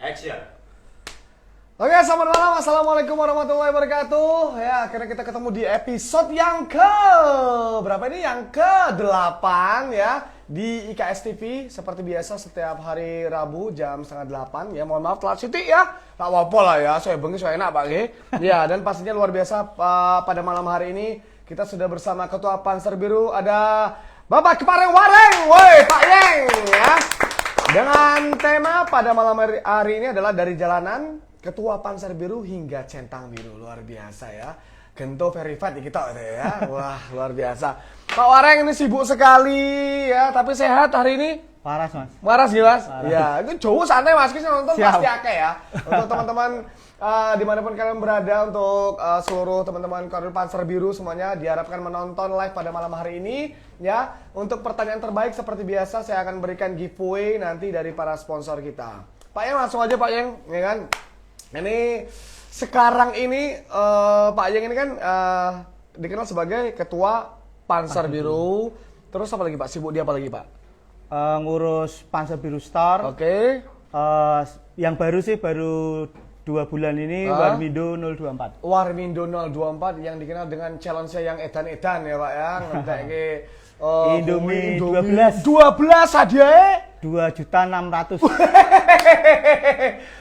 Action. Oke, selamat malam. Assalamualaikum warahmatullahi wabarakatuh. Ya, akhirnya kita ketemu di episode yang berapa ini? Yang ke-8 ya di IKS TV. Seperti biasa setiap hari Rabu jam 7:30 ya. Mohon maaf telat sedikit ya. Tak apa-apa lah ya. Saya bengi saya enak Pak Ge. Ya, dan pastinya luar biasa pada malam hari ini kita sudah bersama Ketua Panser Biru ada Bapak Kepareng Wareng. Woi, Pak Yeng ya. Dengan tema pada malam hari ini adalah dari jalanan Ketua Panser Biru hingga Centang Biru. Luar biasa ya. Gento verified di kita ya. Wah, luar biasa. Pak Wareng ini sibuk sekali ya, tapi sehat hari ini? Waras, Mas. Waras Mas? Waras. Ya, itu jauh santai Mas, kita nonton Siap. pasti akeh ya. Untuk teman-teman dimanapun kalian berada, untuk seluruh teman-teman Koridor Panser Biru semuanya diharapkan menonton live pada malam hari ini ya. Untuk pertanyaan terbaik seperti biasa saya akan berikan giveaway nanti dari para sponsor kita. Pak Yeng langsung aja Pak Yeng, ya kan? Ini sekarang ini Pak Yeng ini kan dikenal sebagai Ketua Panser Biru. Terus apa lagi Pak? Sibuk dia apa lagi Pak? Ngurus Panser Biru Store. Oke. Yang baru sih baru 2 bulan ini Warmindo 024. Warmindo 024 yang dikenal dengan challenge-nya yang edan-edan ya Pak ya. Ngentek ke Indomie 12 hadiah 2.600.000.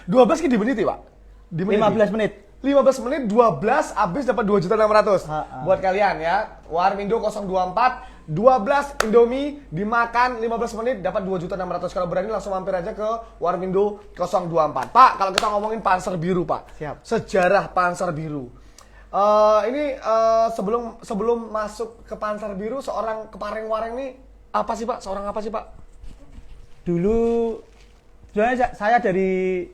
12 ki di menit ya Pak? Di 15 menit. 15 menit 12 habis dapat 2.600.000. Ha. Buat kalian ya. Warmindo 024 12 Indomie dimakan 15 menit dapat 2.600.000. Kalau berani langsung mampir aja ke Warmindo 024. Pak, kalau kita ngomongin Panser Biru, Pak. Siap. Sejarah Panser Biru. Sebelum masuk ke Panser Biru, seorang Kepareng Wareng nih apa sih Pak? Seorang apa sih Pak? Dulu sebenarnya saya dari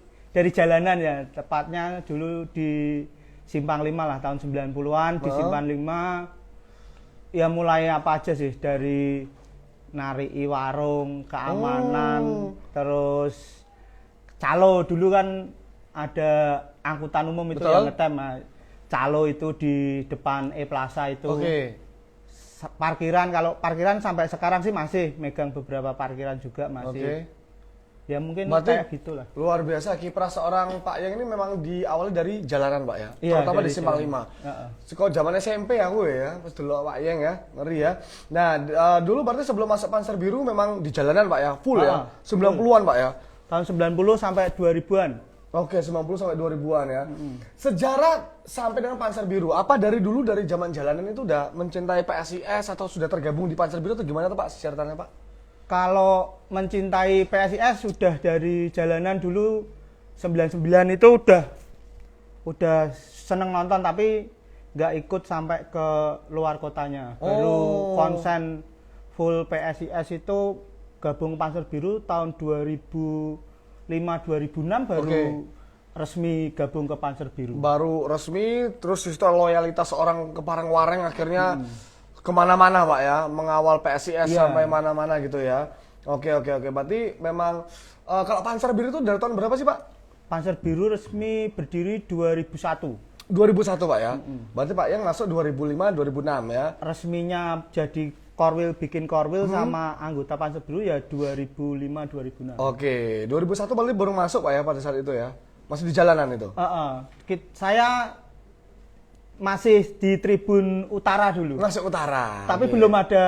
jalanan ya, tepatnya dulu di Simpang 5 lah tahun 90-an di Simpang 5. Ya mulai apa aja sih, dari nariki warung, keamanan, terus calo. Dulu kan ada angkutan umum itu yang ngetem. Nah, calo itu di depan E-Plaza itu. Oke. Parkiran, kalau parkiran sampai sekarang sih masih megang beberapa parkiran juga masih. Oke. Ya mungkin Berarti kayak gitulah. luar biasa kiprah seorang Pak Yang ini memang diawali dari jalanan Pak ya. Iya, Terutama di dari Simpang jalanan. 5. Kalau zaman SMP aku ya, pas dulu Pak Yang ya, ngeri ya. Nah, dulu berarti sebelum masuk Panser Biru memang di jalanan Pak ya, full ya. 90-an Pak ya. Tahun 90 sampai 2000-an. Oke, 90 sampai 2000-an ya. Sejarah sampai dengan Panser Biru, apa dari dulu dari zaman jalanan itu udah mencintai PSIS atau sudah tergabung di Panser Biru atau gimana tuh Pak sejarahnya Pak? Kalau mencintai PSIS sudah dari jalanan dulu 99 itu udah seneng nonton, tapi nggak ikut sampai ke luar kotanya. Baru konsen full PSIS itu gabung Panser Biru tahun 2005-2006 baru resmi gabung ke Panser Biru. Baru resmi, terus itu loyalitas orang Kepareng Wareng akhirnya kemana-mana Pak ya, mengawal PSIS sampai mana-mana gitu ya. Oke. Berarti memang kalau Panser Biru itu dari tahun berapa sih Pak? Panser Biru resmi berdiri 2001. 2001 Pak ya. Berarti Pak yang masuk 2005-2006 ya. Resminya jadi Korwil, bikin Korwil sama anggota Panser Biru ya 2005-2006. Oke, 2001 berarti baru masuk Pak ya pada saat itu ya. Masih di jalanan itu. Saya masih di tribun utara dulu. Masuk utara. Tapi belum ada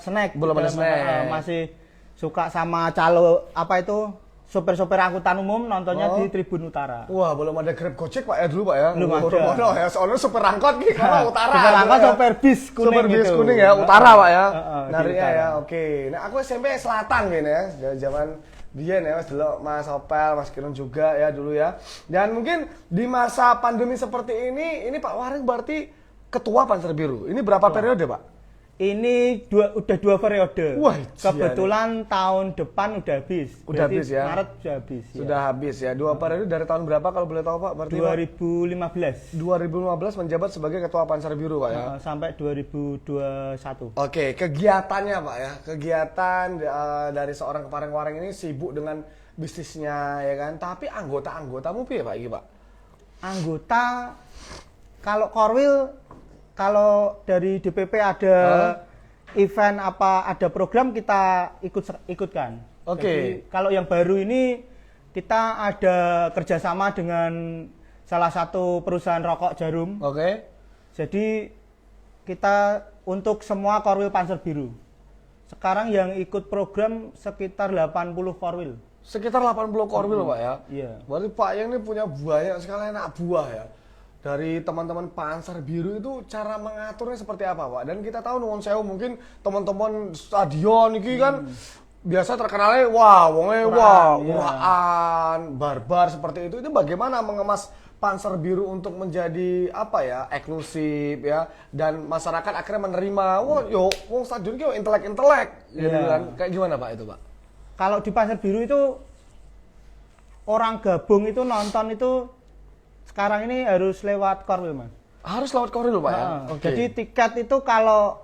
snack. Belum ada snack. Masih suka sama calo apa itu sopir-sopir angkutan umum nontonnya di tribun utara. Wah, belum ada Grab Gojek Pak ya dulu Pak ya. Belum ada. Ya, soalnya sopir angkot gitu karena utara. Sopir angkot, ya. sopir bis kuning. Sopir bis gitu. kuning ya, utara Pak ya. Nariknya utara. ya. Oke. Nah, aku SMP Selatan gini ya. Dari zaman Bian ya Mas dulu, Mas Opel, Mas Kirun juga ya dulu ya. Dan mungkin di masa pandemi seperti ini Pak Wareng berarti ketua Panser Biru. Ini berapa periode Pak? Ini udah 2 periode. Wah, kebetulan tahun depan udah habis. Udah Berarti habis ya. Maret sudah habis. Sudah habis ya. 2 periode dari tahun berapa kalau boleh tahu Pak? Berarti 2015. 2015 menjabat sebagai ketua Panser Biru Pak ya. Sampai 2021. Oke, kegiatannya Pak ya. Kegiatan dari seorang Kepareng Wareng ini sibuk dengan bisnisnya ya kan. Tapi anggota-anggotamu piye Pak iki Pak? Anggota kalau Korwil, kalau dari DPP ada event apa, ada program kita ikutkan. Oke. Jadi, kalau yang baru ini kita ada kerjasama dengan salah satu perusahaan rokok Jarum. Oke. Jadi kita untuk semua korwil Panzer Biru. Sekarang yang ikut program sekitar 80 korwil. Sekitar 80 korwil Pak ya? Iya. Berarti Pak Yang ini punya banyak sekali anak buah ya? Dari teman-teman Panzer Biru itu cara mengaturnya seperti apa Pak? Dan kita tahu nuwun sewu mungkin teman-teman stadion ini kan biasa terkenalnya uraan, barbar seperti itu bagaimana mengemas Panzer Biru untuk menjadi apa ya, eksklusif ya, dan masyarakat akhirnya menerima, wong stadion ki intelek gitu kan. Kayak gimana Pak itu Pak? Kalau di Panzer Biru itu orang gabung itu nonton itu sekarang ini harus lewat korwil Mas. Harus lewat korwil Pak ya? Jadi tiket itu kalau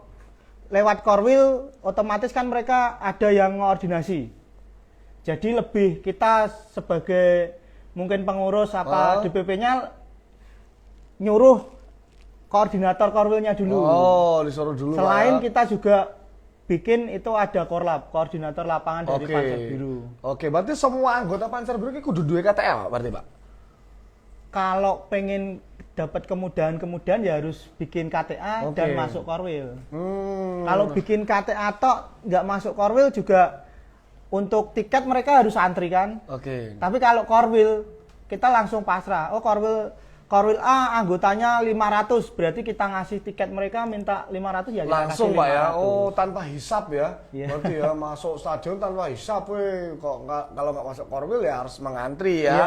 lewat korwil otomatis kan mereka ada yang koordinasi. Jadi lebih kita sebagai mungkin pengurus apa DPP-nya nyuruh koordinator korwilnya dulu. Oh, disuruh dulu. Selain Pak ya? kita juga bikin itu ada korlap, koordinator lapangan dari Panzer Biru. Oke, berarti semua anggota Panzer Biru ini kudu duwe KTA berarti Pak? Kalau pengen dapat kemudahan ya harus bikin KTA dan masuk korwil. Kalau bikin KTA tok nggak masuk korwil juga untuk tiket mereka harus antri kan. Tapi kalau korwil kita langsung pasrah. Oh korwil A anggotanya 500, berarti kita ngasih tiket mereka minta 500 ya kita langsung kasih 500. Pak ya. Oh, tanpa hisap ya. Yeah. Berarti ya masuk stadion tanpa hisap kalau nggak masuk korwil ya harus mengantri ya.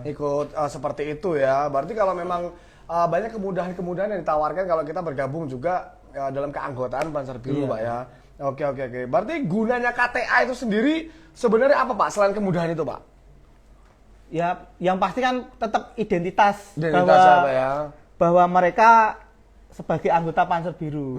Ikut seperti itu ya. Berarti kalau memang banyak kemudahan-kemudahan yang ditawarkan kalau kita bergabung juga dalam keanggotaan Panzer Biru Pak ya. Oke. Berarti gunanya KTA itu sendiri sebenarnya apa Pak selain kemudahan itu Pak? Ya, yang pasti kan tetap identitas apa ya? Bahwa mereka sebagai anggota Panzer Biru.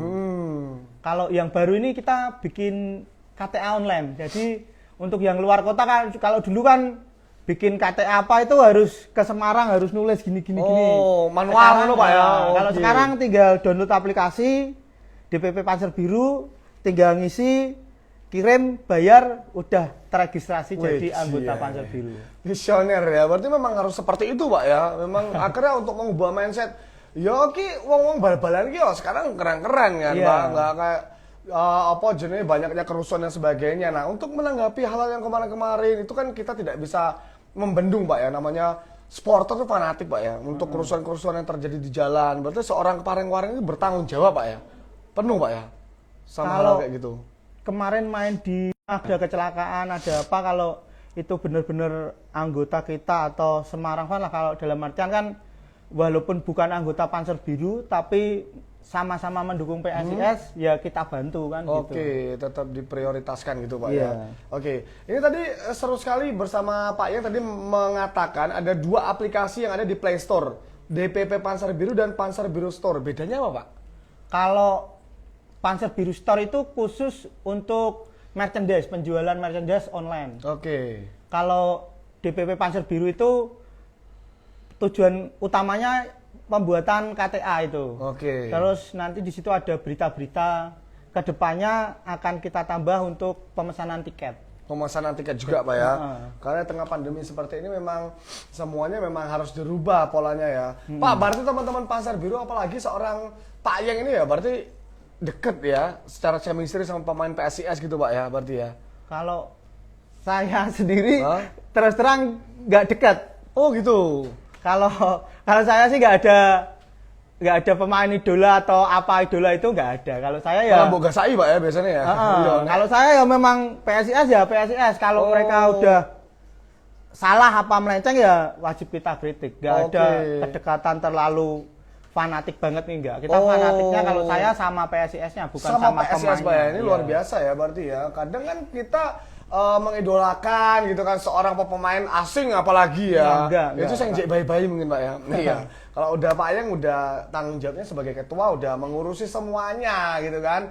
Kalau yang baru ini kita bikin KTA online. Jadi untuk yang luar kota kan kalau dulu kan bikin KTA apa itu harus ke Semarang harus nulis gini. Oh, manual dulu Pak ya. Kalau sekarang tinggal download aplikasi DPP Panzer Biru, tinggal ngisi, kirim, bayar, udah terregistrasi jadi anggota Panzer Biru. Visioner ya, berarti memang harus seperti itu Pak ya. Memang akhirnya untuk mengubah mindset, wong bal-balan ki sekarang keren-keren kan Pak, nggak kayak jenis banyaknya kerusuhan dan sebagainya. Nah, untuk menanggapi hal-hal yang kemarin-kemarin itu kan kita tidak bisa membendung Pak ya, namanya supporter itu fanatik Pak ya, untuk kerusuhan-kerusuhan yang terjadi di jalan. Berarti seorang Kepareng-Waring ini bertanggung jawab Pak ya, penuh Pak ya, sama hal kayak gitu. Kemarin main di ada kecelakaan, ada apa, kalau itu benar-benar anggota kita atau Semarang fan lah, kalau dalam artian kan walaupun bukan anggota Panzer Biru tapi sama-sama mendukung PSIS ya kita bantu kan gitu. Tetap diprioritaskan gitu Pak ya. Ini tadi seru sekali bersama Pak Yang tadi mengatakan ada 2 aplikasi yang ada di Play Store, DPP Panzer Biru dan Panzer Biru Store. Bedanya apa Pak? Kalau Panzer Biru Store itu khusus untuk merchandise, penjualan merchandise online. Kalau DPP Panzer Biru itu tujuan utamanya pembuatan KTA itu. Terus nanti di situ ada berita-berita, kedepannya akan kita tambah untuk pemesanan tiket. Pemesanan tiket juga Pak ya. Karena tengah pandemi seperti ini memang semuanya memang harus dirubah polanya ya. Pak, berarti teman-teman Panzer Biru apalagi seorang Pak Yang ini ya berarti deket ya secara chemistry sama pemain PSIS gitu Pak ya berarti ya. Kalau saya sendiri terus terang nggak dekat. Oh gitu. Kalau saya sih nggak ada pemain idola atau apa idola itu nggak ada. Kalau saya ya boga sai Pak ya biasanya ya. Kalau saya ya memang PSIS ya PSIS. Kalau mereka udah salah apa melenceng ya wajib kita kritik. Nggak ada kedekatan terlalu fanatik banget nih enggak. Kita fanatiknya kalau saya sama PSIS-nya bukan sama PSIS Pak ya. Ini luar biasa ya berarti ya. Kadang kan kita mengidolakan gitu kan seorang pemain asing apalagi ya. Itu saya ngejek bayi-bayi mungkin Pak ya. Iya. Kalau udah Pak Yang udah tanggung jawabnya sebagai ketua udah mengurusi semuanya gitu kan.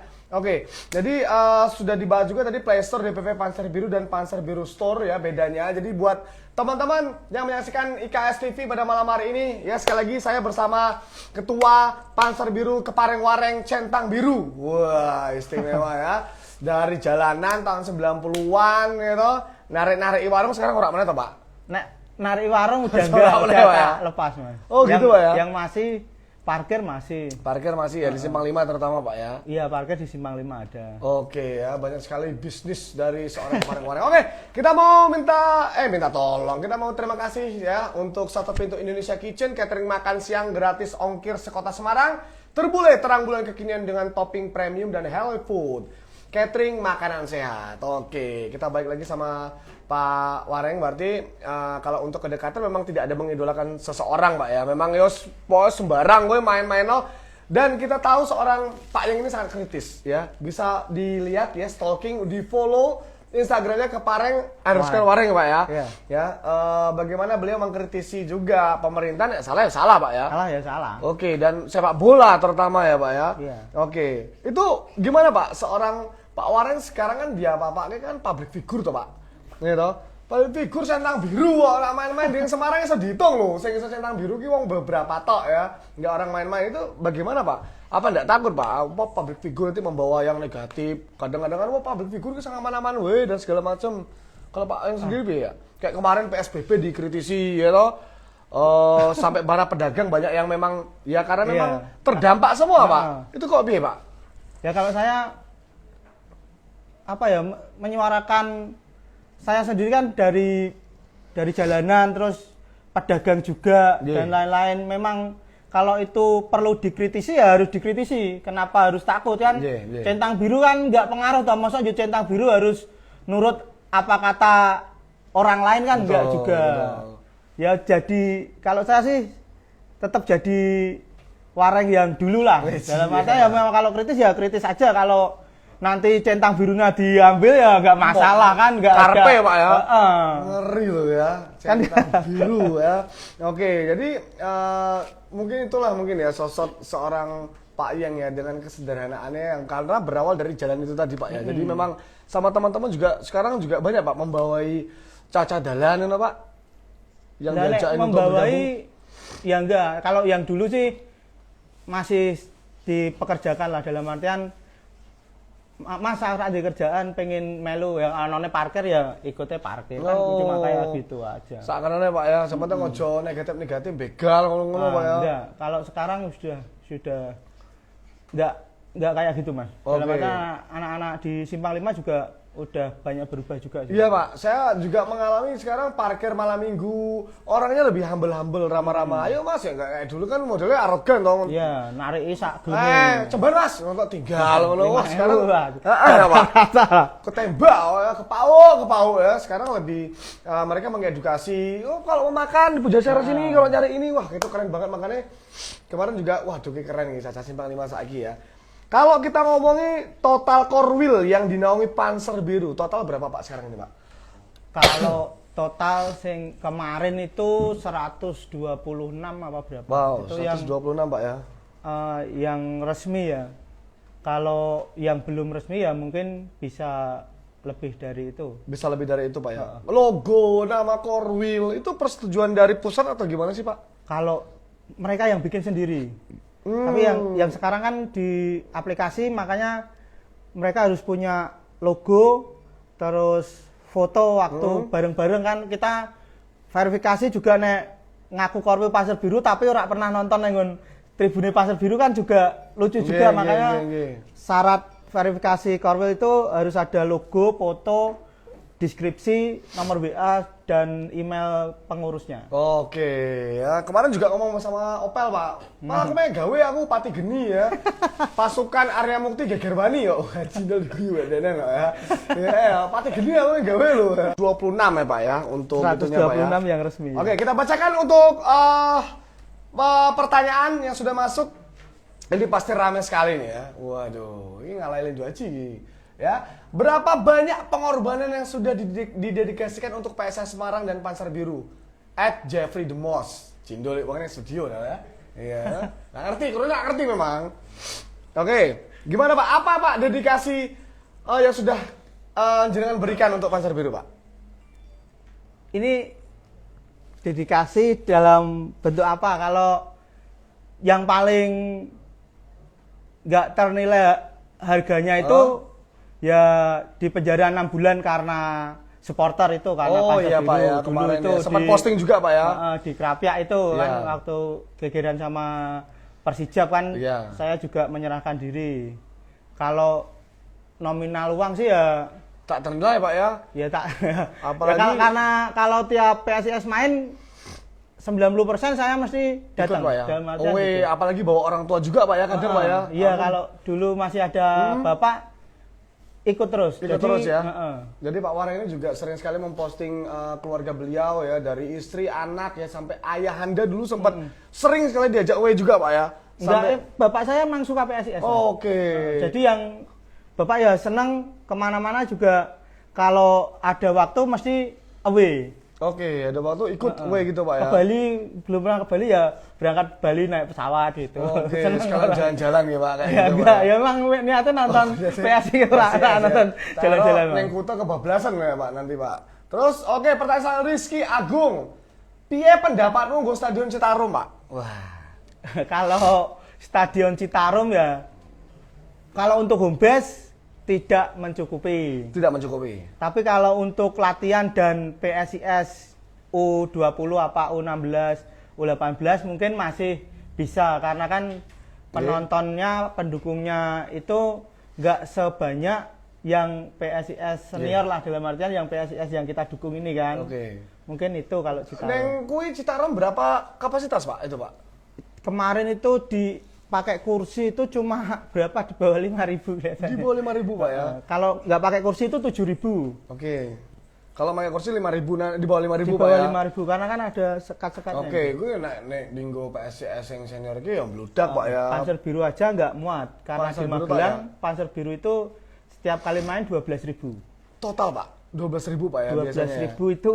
Jadi sudah dibahas juga tadi Play Store DPP Panzer Biru dan Panzer Biru Store ya bedanya. Jadi buat teman-teman yang menyaksikan IKS TV pada malam hari ini ya sekali lagi saya bersama Ketua Panzer Biru Kepareng-Waring Centang Biru. Wah, istimewa ya. Dari jalanan tahun 90-an gitu, narik-narik warung sekarang orang mana toh Pak? nek narik warung udah Sudah enggak, boleh, udah Pak, ya? tak lepas Mas. Oh, gitu, Pak, ya? Yang masih parkir masih. Parkir masih ya di Simpang 5 terutama Pak ya. Iya, parkir di Simpang 5 ada. Oke ya, banyak sekali bisnis dari seorang wareng-wareng. Oke, kita mau minta tolong. Kita mau terima kasih ya untuk Satu Pintu Indonesia Kitchen, catering makan siang gratis ongkir sekota Semarang. Terbule terang bulan kekinian dengan topping premium dan healthy food. Catering makanan sehat. Oke, kita balik lagi sama Pak Wareng. Berarti kalau untuk kedekatan memang tidak ada mengidolakan seseorang Pak ya. Memang yos sembarang gue main-main loh. Dan kita tahu seorang Pak yang ini sangat kritis ya. Bisa dilihat ya, stalking, di follow Instagramnya ke Pareng _Wareng Pak ya. Iya. Ya, bagaimana beliau mengkritisi juga pemerintahan, ya salah Pak ya. Salah ya salah. Oke, dan sepak bola terutama ya Pak ya. Iya. Oke, itu gimana Pak? Seorang Pak Wareng sekarang kan dia Pak ini kan public figure toh Pak. Gitu. Public figure centang biru kok main-main di Semarang iso dihitung loh. Sing iso centang biru ki wong beberapa tok ya. Enggak orang main-main itu bagaimana Pak? Apa enggak takut Pak? Apa public figure itu membawa yang negatif? Kadang-kadang kan public figure ki sangat aman-aman we dan segala macam. Kalau Pak yang sendiri ya, kayak kemarin PSBB dikritisi ya toh. Sampai para pedagang banyak yang memang ya karena memang terdampak semua Pak. Itu kok piye Pak? Ya kalau saya apa ya menyuarakan, saya sendiri kan dari jalanan terus pedagang juga dan lain-lain. Memang kalau itu perlu dikritisi ya harus dikritisi. Kenapa harus takut kan? Centang biru kan nggak pengaruh toh, masa centang biru harus nurut apa kata orang lain kan nggak juga. Betul. Ya jadi kalau saya sih tetap jadi Wareng yang dulu lah. Dalam artian ya memang kalau kritis ya kritis aja. Kalau nanti centang birunya diambil ya nggak masalah kan, nggak ada. Karpe Pak ya. Ngeri loh ya, centang biru ya. Oke, jadi mungkin itulah ya sosok seorang Pak Yang ya dengan kesederhanaannya yang karena berawal dari jalan itu tadi Pak ya. Jadi memang sama teman-teman juga sekarang juga banyak Pak membawai caca dalan itu Pak. Yang diajakin membawai ya enggak. Kalau yang dulu sih masih dipekerjakan lah, dalam artian Mas saat di kerjaan pengen melu yang anone parkir ya ikutnya parkir kan, cuma kayak gitu aja. Sakanane Pak ya, sampeyan ngojo negatif begal ngono-ngono Pak ya. Enggak, kalau sekarang sudah enggak kayak gitu Mas. Dalam artian anak-anak di Simpang 5 juga udah banyak berubah juga sih. Iya Pak, saya juga mengalami sekarang parkir malam minggu orangnya lebih humble ramah-ramah. Ayo Mas ya, nggak kayak dulu kan modelnya arogan dong. Iya, narik isak gini. Coba Mas, nonton tinggal ngono. Wah sekarang Pak. Ketembak, kepau ya. Sekarang lebih mereka mengedukasi. Oh kalau mau makan di Pujasera sini, kalau nyari ini, wah itu keren banget. Makanya kemarin juga, wah Doki keren nih, Caca Simpang 5 saiki ya. Kalau kita ngomongi total core wheel yang dinaungi Panzer Biru, total berapa Pak sekarang ini Pak? Kalau total sing kemarin itu 126 apa berapa? Wow, itu 126 Pak ya? Yang resmi ya. Kalau yang belum resmi ya mungkin bisa lebih dari itu. Bisa lebih dari itu Pak ya? Logo, nama core wheel, itu persetujuan dari pusat atau gimana sih Pak? Kalau mereka yang bikin sendiri. Tapi yang sekarang kan di aplikasi, makanya mereka harus punya logo, terus foto waktu bareng-bareng kan. Kita verifikasi juga nek ngaku Korwil Pasir Biru tapi ora pernah nonton nang tribune Pasir Biru kan juga lucu juga. Makanya syarat verifikasi Korwil itu harus ada logo, foto, deskripsi, nomor WA, dan email pengurusnya. Oke, ya kemarin juga ngomong sama Opel Pak. Pak aku pengen gawe aku Pati Geni ya. Pasukan Arya Mukti Geger Bani yo. Cindel gue denen ya. Ya, Pati Geni aku pengen gawe lo. 26 ya Pak ya untuk itunya Pak ya. 126 yang resmi. Oke, kita bacakan untuk pertanyaan yang sudah masuk. Ini pasti rame sekali nih ya. Waduh, ini ngalahin Juaci. Ya, berapa banyak pengorbanan yang sudah didedikasikan untuk PSS Semarang dan Panzer Biru? @Jeffrey the Most. Cindol pokoknya studio dah ya. Iya. Nggak ngerti, kurang nggak ngerti memang. Oke, gimana Pak? Apa Pak dedikasi yang sudah jenengan berikan untuk Panzer Biru Pak? Ini dedikasi dalam bentuk apa? Kalau yang paling nggak ternilai harganya itu ya di penjara 6 bulan karena supporter itu karena Oh Panser iya Biru Pak ya, dulu kemarin itu ya. Sempat posting juga Pak ya. di Krapyak itu Iya. kan waktu gegeran sama Persijap kan Iya. saya juga menyerahkan diri. Kalau nominal uang sih ya Tak ternilai Pak ya. ya tak Apalagi- ya, karena kalau tiap PSIS main 90% saya mesti datang Ikut Pak ya. dalam artian Oh gitu. apalagi bawa orang tua juga Pak ya kadang Pak ya. Iya, kalau dulu masih ada bapak ikut terus. Ikut terus ya. heeh. Jadi Pak Wareng ini juga sering sekali memposting keluarga beliau ya, dari istri, anak ya sampai ayahanda dulu sempat sering sekali diajak away juga Pak ya. Enggak, bapak saya memang suka PSIS. Mas. Oh, oke. Jadi yang bapak ya senang kemana-mana juga kalau ada waktu mesti away. Oke, ada waktu ikut away gitu Pak ya. Ke Bali, belum pernah ke Bali ya berangkat Bali naik pesawat gitu. Oke, Seneng sekalian orang. jalan-jalan ya Pak kayak Ya gitu enggak, Pak. ya emang niatnya nonton PSI gitu lah, nonton jalan-jalan. Neng Kuta kebablasan ya Pak nanti Pak. Terus oke, pertanyaan soal Rizky Agung. Piye pendapatmu nggo Stadion Citarum Pak? Wah. Kalau Stadion Citarum ya, kalau untuk home base tidak mencukupi. Tidak mencukupi. Tapi kalau untuk latihan dan PSIS U20 apa U16, U18 mungkin masih bisa karena kan penontonnya, pendukungnya itu nggak sebanyak yang PSIS senior lah, dalam artian yang PSIS yang kita dukung ini kan. Oke. Mungkin itu kalau Citarum. Neng kui Citarum berapa kapasitas Pak itu Pak? Kemarin itu dipakai kursi itu cuma berapa, di bawah 5.000 Di kelihatannya. bawah 5.000 Pak ya. Kalau nggak pakai kursi itu 7.000. Oke. Kalau pakai kursi 5.000, di bawah 5.000 Di Pak bawah ya. 5.000 karena kan ada sekat-sekatnya. Oke, gue nek dinggo PSIS yang senior iki ya bludak Pak ya. Panser Biru aja nggak muat karena Panser di Biru, Pak, Magelang ya? Panser Biru itu setiap kali main 12.000. Total Pak, 12.000 Pak ya biasanya. 12.000 itu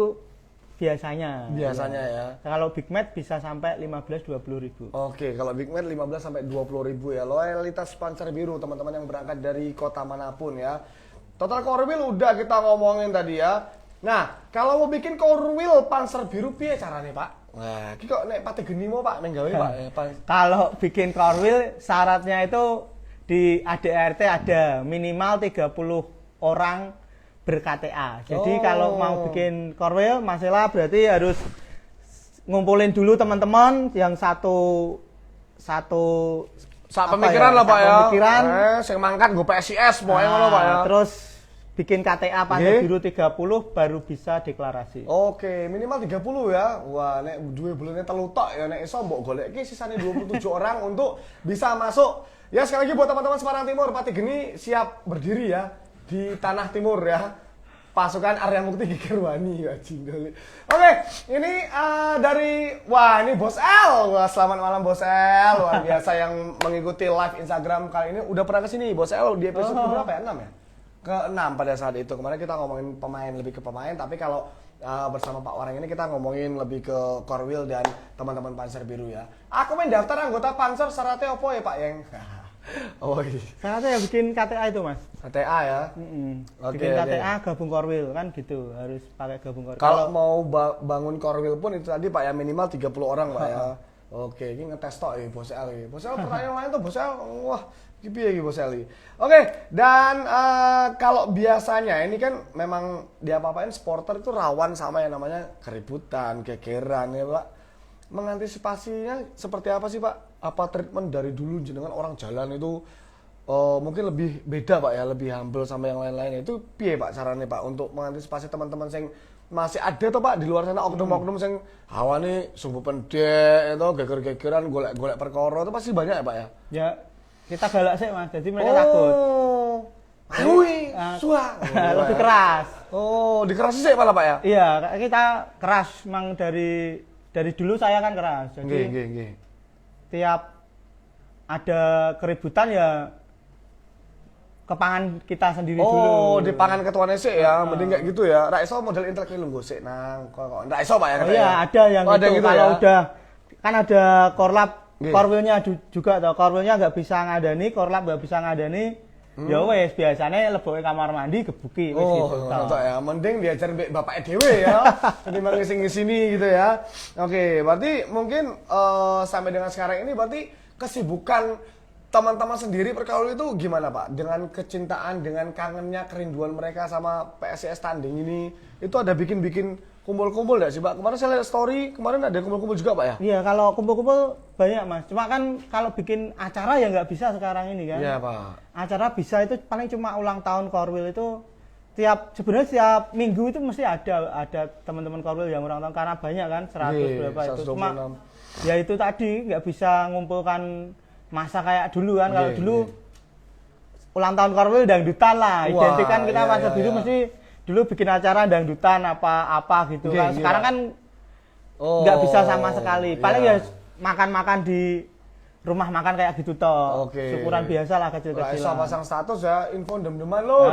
biasanya. Biasanya ya. Kalau Big Match bisa sampai 15-20.000. Oke, kalau Big Man 15 sampai 20.000 ya. Loyalitas Panser Biru teman-teman yang berangkat dari kota manapun ya. Total core wheel udah kita ngomongin tadi ya. Nah, kalau mau bikin core wheel Panser Biru piye caranya, Pak? Nah, iki kok nek pate geni mau Pak nenggawe Pak ya, Pak. Kalau bikin core wheel syaratnya itu di ADRT ada minimal 30 orang ber-KTA. Jadi Oh. kalau mau bikin core wheel masalah berarti harus ngumpulin dulu teman-teman yang satu Sak apa pemikiran ya, lah Pak sak ya. pemikiran. Sing mangkat nggo PSIS pokoknya ngono Pak ya. Terus bikin KTA Panser Nggih. Biru 30 baru bisa deklarasi. Oke, minimal 30 ya. Wah, nek duwe bulane telu tok ya nek iso mbok goleki sisane 27 orang untuk bisa masuk. Ya sekali lagi buat teman-teman Semarang Timur, Pati Geni siap berdiri ya di tanah timur ya. Pasukan Arya Mukti Gegerwani ya jindol. Oke, ini dari ini Bos L. Wah, selamat malam Bos L. Luar biasa yang mengikuti live Instagram kali ini. Udah pernah kesini Bos L di episode berapa ya? 6 ya? Ke-6 pada saat itu. Kemarin kita ngomongin pemain, lebih ke pemain, tapi kalau bersama Pak Wareng ini kita ngomongin lebih ke core wheel dan teman-teman Panser Biru ya. Aku main daftar anggota Panser syaratnya apa ya Pak Yeng? Oh iya. Syaratnya ya bikin KTA itu Mas. KTA ya. Oke, Bikin oke. KTA gabung core wheel kan gitu, harus pakai gabung core wheel. Kalau mau bangun core wheel pun itu tadi Pak ya minimal 30 orang Pak ya. Oke, ini ngetes tok ya Bos L. Bos L pertanyaan lain tuh Bos L. Wah, iki piye iki Bos L. Oke, dan kalau biasanya ini kan memang diapa-apain supporter itu rawan sama yang namanya keributan, gegeran ya Pak. Mengantisipasinya seperti apa sih Pak? Apa treatment dari dulu jenengan orang jalan itu mungkin lebih beda Pak ya, lebih humble sama yang lain-lain. Itu piye Pak caranya Pak untuk mengantisipasi teman-teman yang masih ada tuh Pak di luar sana oknum-oknum yang hawane sumbu pendek itu geger-gegeran golek-golek perkara itu pasti banyak ya Pak ya? Ya kita galak sih Mas, jadi mereka takut. Hui, suah. Lebih keras. Oh, dikerasi sih malah Pak ya? Iya, kita keras memang dari dulu saya kan keras. Jadi Nggih. tiap ada keributan ya kepangan kita sendiri dulu. Oh, di pangan ketuane sih ya, mending kayak gitu ya. Ra iso model intelek lu gosek nang kok. Ra iso Pak ya Oh katanya. iya, ada yang Oh, ada gitu. gitu Kalau ya? udah kan ada korlap, Nggih. korwilnya juga toh. Korwilnya nggak bisa ngadani, korlap nggak bisa ngadani. Ya wes biasanya leboke kamar mandi gebuki wis Oh, gitu. ngono tok ya. Mending diajar mbek bapake dhewe ya. Ketimbang ngising-ngisini gitu ya. Oke, berarti mungkin sampai dengan sekarang ini berarti kesibukan teman-teman sendiri perkaul itu gimana Pak? Dengan kecintaan, dengan kangennya, kerinduan mereka sama PSIS Tanding ini, itu ada bikin-bikin kumpul-kumpul nggak sih Pak? Kemarin saya lihat story, kemarin ada kumpul-kumpul juga Pak ya? Iya, kalau kumpul-kumpul banyak Mas. Cuma kan kalau bikin acara ya nggak bisa sekarang ini kan. Iya Pak. Acara bisa itu paling cuma ulang tahun Korwil itu sebenarnya setiap minggu itu mesti ada teman-teman Korwil yang ulang tahun karena banyak kan 100 berapa itu. Cuma ya itu tadi nggak bisa ngumpulkan masa kayak dulu kan. Kalau dulu ulang tahun Korwil dangdutan lah. Identik kan kita masa dulu mesti dulu bikin acara dangdutan apa gitu kan. Sekarang kan nggak bisa sama sekali. Paling ya makan-makan di rumah makan kayak gitu toh. Syukuran biasa lah kecil-kecilan. Iso pasang status ya, info dem-deman lur.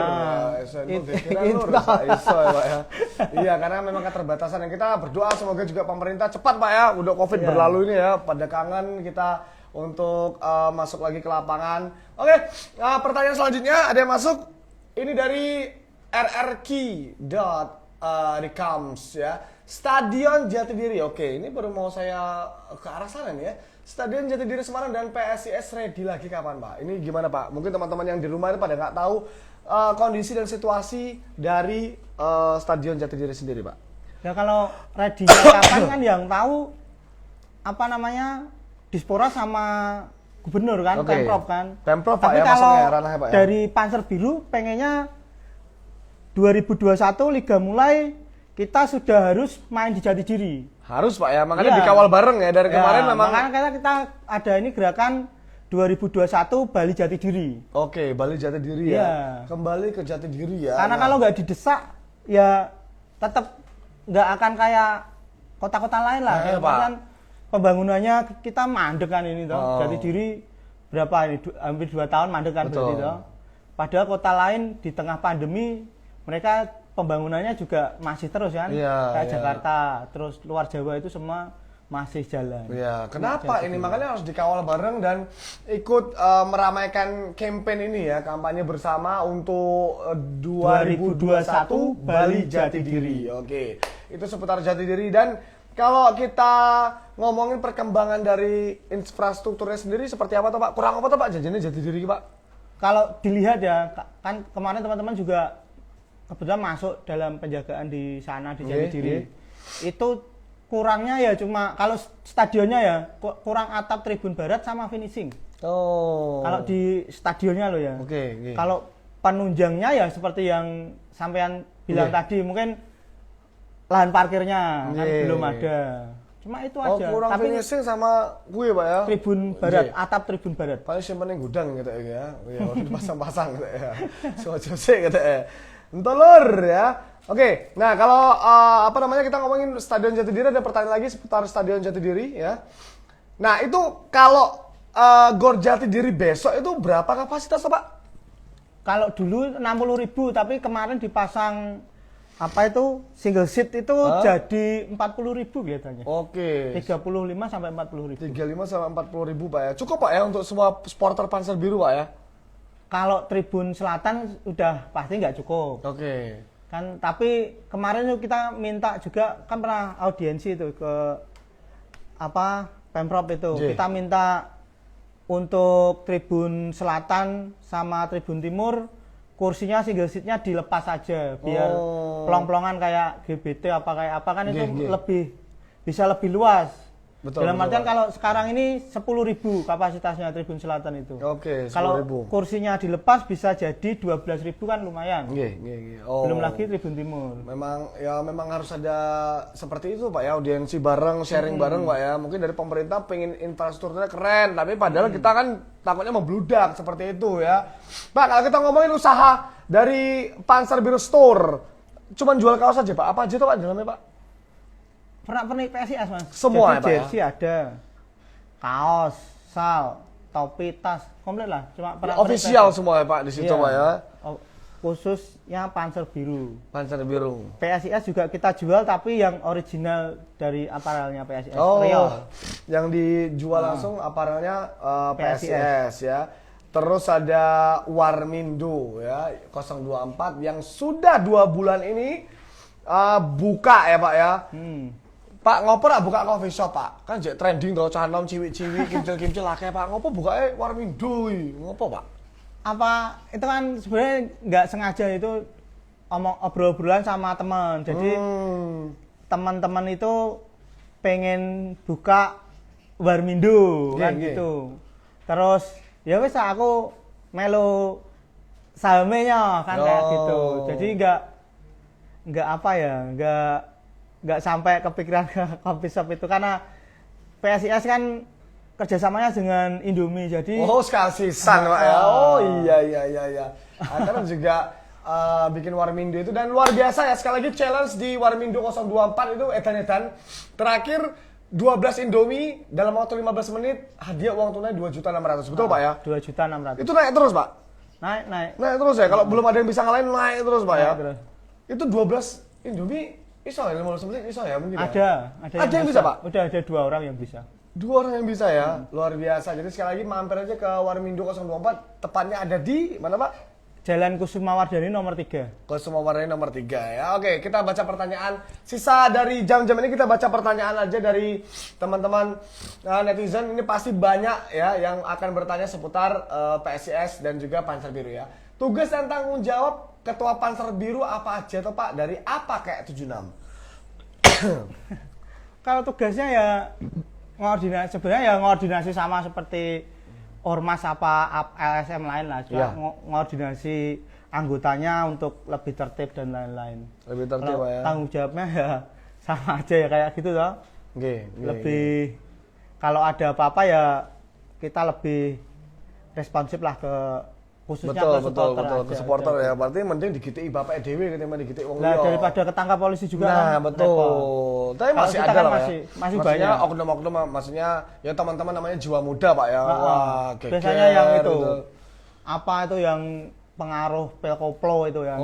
Info iso ya Pak ya. Iya, karena memang keterbatasan yang kita berdoa semoga juga pemerintah cepat Pak ya, udah Covid berlalu ini ya. Pada kangen kita untuk masuk lagi ke lapangan. Oke, pertanyaan selanjutnya ada yang masuk. Ini dari rrq.recoms ya. Stadion Jatidiri. Oke, ini baru mau saya ke arah sana nih ya. Stadion Jatidiri Semarang dan PSIS ready lagi kapan Pak? Ini gimana Pak? Mungkin teman-teman yang di rumah itu pada nggak tahu kondisi dan situasi dari Stadion Jatidiri sendiri Pak. Ya kalau ready kapan kan yang tahu apa namanya Dispora sama Gubernur kan, Pemprov kan. Pemprov Pak. Tapi ya, kalau ranahnya Pak ya. dari Panser Biru pengennya 2021 liga mulai kita sudah harus main di Jatidiri. Harus Pak ya, makanya dikawal bareng ya dari kemarin memang. Makanya kita ada ini gerakan 2021 Bali Jatidiri. Oke, Bali Jatidiri ya. Kembali ke Jatidiri ya. Karena kalau nggak didesak ya tetap nggak akan kayak kota-kota lain lah. Kan pembangunannya kita mandek kan ini toh. Jatidiri berapa ini? Hampir 2 tahun mandek kan berarti toh. Padahal kota lain di tengah pandemi mereka pembangunannya juga masih terus kan, kayak Jakarta, terus luar Jawa itu semua masih jalan. Iya, kenapa ini? Makanya harus dikawal bareng dan ikut meramaikan campaign ini ya, kampanye bersama untuk 2021 Bali Jatidiri. Oke, itu seputar Jatidiri. Dan kalau kita ngomongin perkembangan dari infrastrukturnya sendiri seperti apa tuh Pak? Kurang apa tuh Pak janjinya Jatidiri Pak? Kalau dilihat ya, kan kemarin teman-teman juga kebetulan masuk dalam penjagaan di sana di Jatidiri. Itu kurangnya ya cuma kalau stadionnya ya kurang atap tribun barat sama finishing. Kalau di stadionnya loh ya. Kalau penunjangnya ya seperti yang sampean bilang tadi mungkin lahan parkirnya kan belum ada. Cuma itu aja. Kurang tapi finishing sama gue Pak ya. Tribun barat, atap tribun barat. Paling simpen yang gudang gitu ya. Ya udah pasang-pasang gitu ya. Jose gitu ya. Entolur ya. Oke, nah kalau apa namanya kita ngomongin Stadion Jatidiri, ada pertanyaan lagi seputar Stadion Jatidiri ya. Nah itu kalau Gor Jatidiri besok itu berapa kapasitas Pak? Kalau dulu 60.000 tapi kemarin dipasang apa itu single seat itu jadi 40.000 biasanya. 35 sampai 40.000. 35 sampai 40.000 Pak ya. Cukup Pak ya untuk semua supporter Panser Biru Pak ya? Kalau Tribun Selatan udah pasti nggak cukup. Kan tapi kemarin kita minta juga kan pernah audiensi itu ke apa Pemprov itu. Kita minta untuk Tribun Selatan sama Tribun Timur kursinya single seatnya dilepas aja biar pelong-pelongan kayak GBT apa kayak apa kan itu bisa lebih luas. Dalam artian kalau sekarang ini 10.000 kapasitasnya Tribun Selatan itu. Kalau kursinya dilepas bisa jadi 12.000 kan lumayan. Belum lagi Tribun Timur. Memang harus ada seperti itu Pak ya, audiensi bareng, sharing bareng Pak ya. Mungkin dari pemerintah pengen infrastrukturnya keren, tapi padahal kita kan takutnya membludak seperti itu ya. Pak, kalau kita ngomongin usaha dari Panser Biru Store, cuman jual kaos aja Pak. Apa aja tuh Pak dalamnya Pak? Pernak-pernik PSIS Mas. Semua jadi, ya Pak jersey ya? Ada, kaos, sal, topi, tas, komplit lah. Cuma official PSIS. Semua ya Pak di situ Pak ya. Khususnya Panser Biru. Panser Biru. PSIS juga kita jual tapi yang original dari aparelnya PSIS. Yang dijual langsung aparelnya PSIS ya. Terus ada Warmindo ya 024 yang sudah 2 bulan ini buka ya Pak ya. Pak ngopo rak buka coffee shop Pak? Kan jek trending to canom ciwik-ciwik kimcil-kimcil akeh Pak. Ngopo bukake Warmindo iki? Ngopo Pak? Apa itu kan sebenarnya nggak sengaja itu obrol-obrolan sama teman. Jadi teman-teman itu pengen buka Warmindo kan gitu. Terus ya wis aku melu sahamnya kan kayak gitu. Jadi nggak apa ya, nggak sampai kepikiran ke coffee shop itu karena PSIS kan kerjasamanya dengan Indomie jadi sekasisan Pak ya. Oh iya. Akhirnya juga bikin Warmindo itu dan luar biasa ya, sekali lagi challenge di Warmindo 024 itu edan-edan terakhir 12 Indomie dalam waktu 15 menit hadiah uang tunai 2.600.000 betul Pak ya? 2.600.000 itu naik terus Pak? Naik terus ya, kalau belum ada yang bisa ngalahin naik terus Pak ya? Terus. Itu 12 Indomie iso ya 15 menit iso ya mungkin ada ya? Ada yang bisa Pak? Udah ada 2 orang yang bisa. 2 orang yang bisa ya, luar biasa. Jadi sekali lagi mampir aja ke Warmindo 024, tepatnya ada di mana Pak? Jalan Kusumawardhani nomor 3. Kusumawardhani nomor 3 ya. Oke, kita baca pertanyaan. Sisa dari jam-jam ini kita baca pertanyaan aja dari teman-teman netizen. Ini pasti banyak ya yang akan bertanya seputar PSIS dan juga Panser Biru ya. Tugas dan tanggung jawab Ketua Panser Biru apa aja tuh Pak? Dari apa kayak 76? Kalau tugasnya ya ngoordinasi, sebenarnya ya ngoordinasi sama seperti ormas apa LSM lain lah, juga ngoordinasi anggotanya untuk lebih tertib dan lain-lain. Lebih tertib ya. Tanggung jawabnya ya sama aja ya kayak gitu loh. Lebih kalau ada apa-apa ya kita lebih responsif lah ke khususnya ke supporter. Betul ke supporter ya. Berarti mending digitiki bapak dhewe ketimbang digitiki wong liya. liya. Daripada ketangkap polisi juga. Nah, betul. Tapi masih ada kan lah masih banyak. Oknum-oknum maksudnya ya teman-teman namanya jiwa muda Pak ya. Wah, biasanya yang itu. Apa itu yang pengaruh pelkoplo itu yang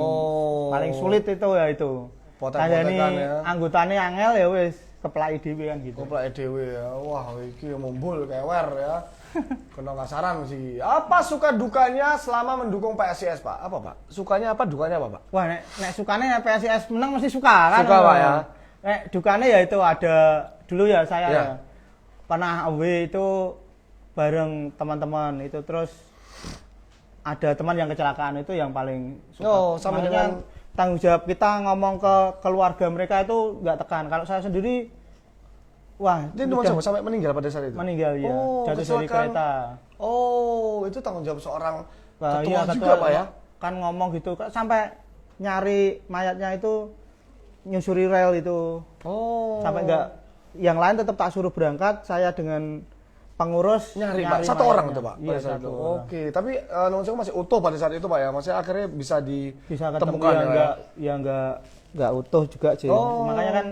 paling sulit itu ya itu. Potek-potekan ya. Anggotane angel ya wis keplaki dhewe kan gitu. Keplaki dhewe ya. Wah, iki mumbul kewer ya. Kena kasaran sih. Apa suka dukanya selama mendukung PSIS Pak? Apa Pak? Sukanya apa, dukanya apa Pak? Wah, nek sukanya PSIS menang mesti suka kan. Suka Pak ya. Nek dukanya ya itu ada dulu ya saya ya. Pernah away itu bareng teman-teman itu terus ada teman yang kecelakaan itu yang paling suka. Sama dengan tanggung jawab kita ngomong ke keluarga mereka itu nggak tekan. Kalau saya sendiri wah, dia sampai meninggal pada saat itu. Meninggal ya, jatuh dari kereta. Itu tanggung jawab seorang ketua iya, juga Pak ya. Kan ngomong gitu, sampai nyari mayatnya itu nyusuri rel itu. Sampai enggak yang lain tetap tak suruh berangkat, saya dengan pengurus nyari Pak. Satu mayatnya. Orang itu Pak. Iya, satu orang. Oke, tapi nonseng masih utuh pada saat itu Pak ya. Masih akhirnya bisa ditemukan ya enggak utuh juga sih. Makanya kan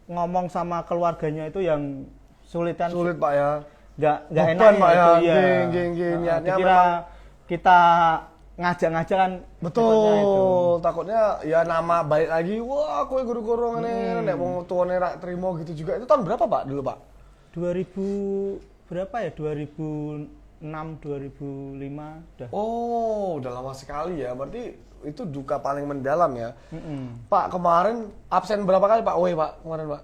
ngomong sama keluarganya itu yang sulit Pak ya. Enggak enak Pak ya. Kira kita ngajak-ngajak kan. Betul. Takutnya ya nama baik lagi. Wah, kowe guru-guru ngene nek wong tuane rak trimo gitu juga. Itu tahun berapa Pak dulu Pak? 2000 berapa ya? 2006 2005 udah. Udah lama sekali ya. Berarti itu duka paling mendalam ya. Pak, kemarin absen berapa kali Pak? Pak, kemarin Pak.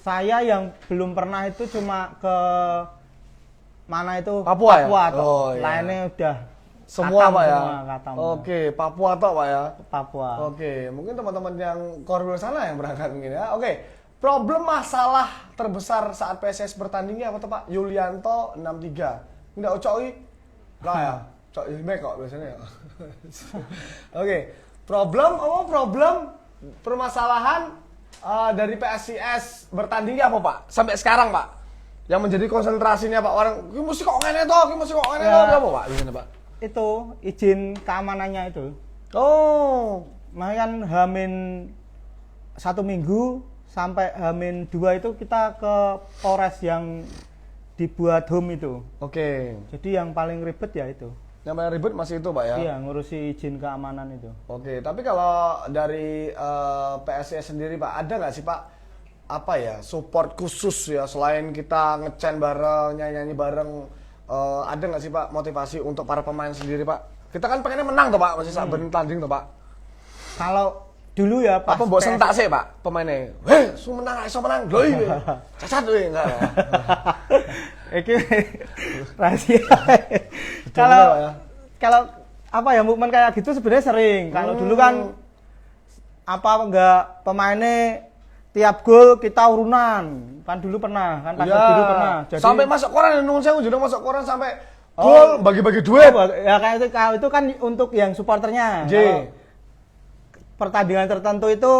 Saya yang belum pernah itu cuma ke mana itu Papua ya? Lainnya udah semua Pak ya. Katam, Oke, Papua toh Pak ya. Papua. Oke, mungkin teman-teman yang koridor sana yang berangkat mungkin ya. Oke. Problem masalah terbesar saat PSIS bertandingnya apa tuh Pak? Yulianto 63. Enggak ucoki. Lah ya. Cok ini kok biasanya ya. Oke. Problem permasalahan dari PSIS bertandingnya apa Pak? Sampai sekarang Pak. Yang menjadi konsentrasinya Pak orang, ki mesti kok ngene to, apa Pak? Gimana Pak? Itu izin keamanannya itu. Makanya kan Hamin 1 minggu sampai Hamin 2 itu kita ke Polres yang dibuat home itu. Oke. Jadi yang paling ribet ya itu. Yang paling ribet masih itu Pak ya? Iya, ngurusi izin keamanan itu. Oke, tapi kalau dari PSIS sendiri Pak, ada nggak sih Pak apa ya support khusus ya selain kita ngecen bareng, nyanyi bareng, ada nggak sih Pak motivasi untuk para pemain sendiri Pak? Kita kan pengennya menang tuh Pak, masih saben tanding tuh Pak. Kalau dulu ya pas Apa mbok sentak sih, Pak, pemainnya? Heh, su menang, iso menang. Lho iya. Cacat kowe enggak. Iki rahasia. Kalau ya. Kalau apa ya momen kayak gitu sebenarnya sering. Kalau dulu kan apa enggak pemainnya tiap gol kita urunan. Kan dulu pernah, kan Pasar Biru pernah. Jadi sampai masuk koran nung sewu juga masuk koran sampai gol bagi-bagi duit. Ya kayak itu, kalau itu kan untuk yang supporternya. Pertandingan tertentu itu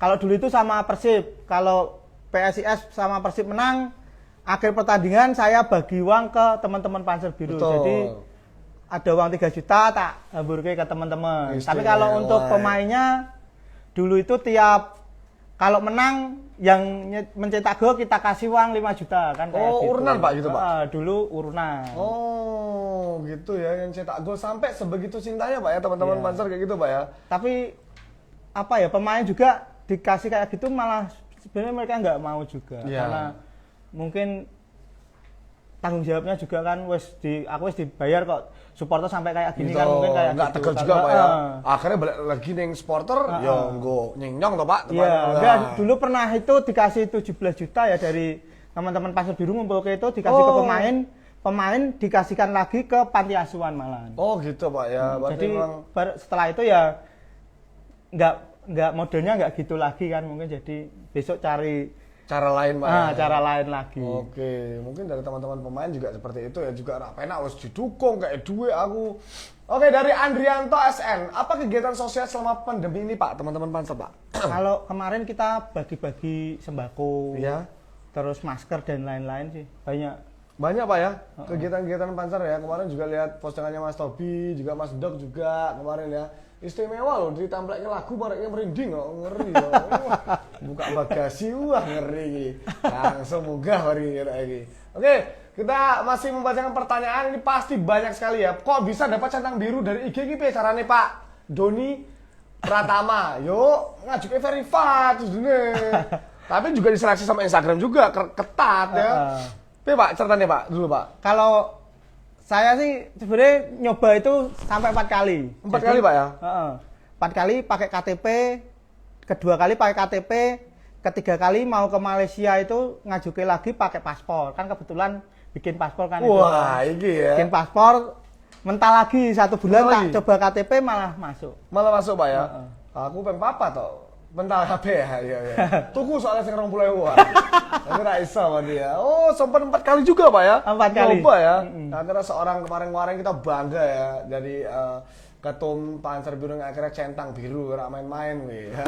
kalau dulu itu sama Persib, kalau PSIS sama Persib menang, akhir pertandingan saya bagi uang ke teman-teman Panser Biru. Betul. Jadi ada uang 3 juta tak hamburke ke teman-teman. Tapi kalau untuk pemainnya dulu itu tiap kalau menang yang mencetak gol kita kasih uang 5 juta kan kayak gitu. Urunan Pak gitu Pak. Dulu urunan. Oh, gitu ya yang cetak gol sampai sebegitu cintanya Pak ya teman-teman Panser kayak gitu Pak ya. Tapi apa ya pemain juga dikasih kayak gitu malah sebenarnya mereka nggak mau juga karena mungkin tanggung jawabnya juga kan aku wis dibayar kok supporter sampai kayak gini gitu, kan mungkin kayak nggak gitu. tegal juga Pak ya. Akhirnya balik lagi neng supporter ya nggo nyenyong toh Pak. Iya, dulu pernah itu dikasih 17 juta ya dari teman-teman Pasar Biru ngumpul ke itu dikasih ke pemain dikasihkan lagi ke panti asuhan malahan. Oh gitu Pak ya. Jadi setelah itu ya nggak modelnya nggak gitu lagi kan mungkin jadi besok cari cara lain Pak. Cara lain lagi. Oke, mungkin dari teman-teman pemain juga seperti itu ya juga enak harus didukung kayak duit aku. Oke, dari Andrianto SN, apa kegiatan sosial selama pandemi ini Pak, teman-teman Panser Pak? Kalau kemarin kita bagi-bagi sembako, ya, terus masker dan lain-lain sih banyak Pak ya kegiatan-kegiatan Panser ya. Kemarin juga lihat postingannya Mas Tobi, juga Mas Dok juga kemarin ya. Istimewa loh, ditampilkan lagu bareknya merinding kok, ngeri loh. Buka bagasi, wah ngeri. Langsung munggah hari ini. Oke, kita masih membacakan pertanyaan, ini pasti banyak sekali ya. Kok bisa dapat centang biru dari IG ini caranya Pak Doni Pratama? Yuk, ngajukin verified tapi juga diseleksi sama Instagram juga, ketat ya. Pak, ceritanya Pak, dulu Pak. Kalau saya sih sebenarnya nyoba itu sampai 4 kali. 4 kali Pak ya? 4 kali pakai KTP, kedua kali pakai KTP, ketiga kali mau ke Malaysia itu ngajuke lagi pakai paspor. Kan kebetulan bikin paspor kan. Wah, ini ya. Bikin paspor, mental lagi 1 bulan tak coba KTP malah masuk. Malah masuk Pak ya? Aku pengen papa toh. Mental HP ya, iya. Tuku soalnya sing 20.000. Tapi ra iso dia. Oh, sempat 4 kali juga Pak ya? 4 kali. Coba ya. Akhirnya seorang kemarin kita bangga ya dari ketum Panser Biru yang akhirnya centang biru, ora main-main weh ya.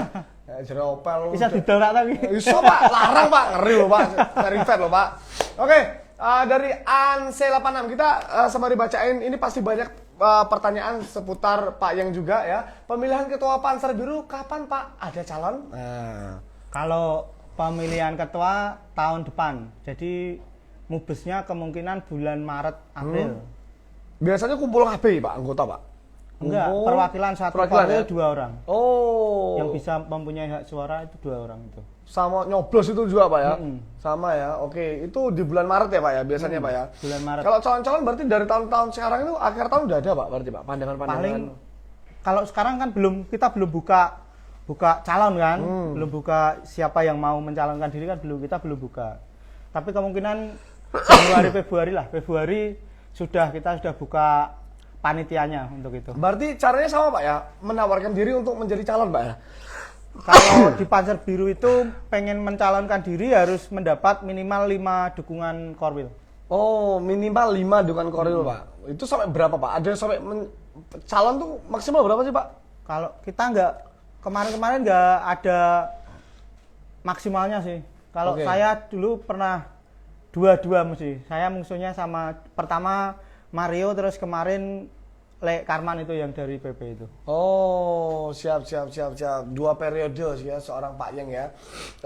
Jeropel. Bisa didol tak tapi. Iso Pak, larang Pak, ngeri loh Pak. Verified loh Pak. Oke, dari ANC86 kita sembari bacain ini pasti banyak pertanyaan seputar Pak Yang juga ya. Pemilihan ketua Panser Biru kapan Pak? Ada calon? Kalau pemilihan ketua tahun depan. Jadi mubesnya kemungkinan bulan Maret April. Biasanya kumpul KB Pak anggota Pak? Enggak, perwakilan satu Korwil 2 orang. Oh. Yang bisa mempunyai hak suara itu 2 orang itu. Sama nyoblos itu juga Pak ya? Sama ya, oke. Itu di bulan Maret ya Pak ya, biasanya Pak ya? Bulan Maret. Kalau calon-calon berarti dari tahun-tahun sekarang itu akhir tahun udah ada Pak berarti Pak, pandangan-pandangan? Paling, kalau sekarang kan kita belum buka calon kan, belum buka siapa yang mau mencalonkan diri kan kita belum buka. Tapi kemungkinan Februari kita sudah buka panitianya untuk itu. Berarti caranya sama Pak ya, menawarkan diri untuk menjadi calon Pak ya? Kalau di Panser Biru itu pengen mencalonkan diri harus mendapat minimal 5 dukungan Korwil. Oh, minimal 5 dukungan Korwil Pak. Itu sampai berapa Pak? Ada sampai calon tuh maksimal berapa sih Pak? Kalau kita kemarin nggak ada maksimalnya sih. Kalau saya dulu pernah 2 mesti. Saya musuhnya sama pertama Mario, terus kemarin Lek Karman itu yang dari PP itu. Oh, siap. 2 periode ya seorang Pak Yang ya.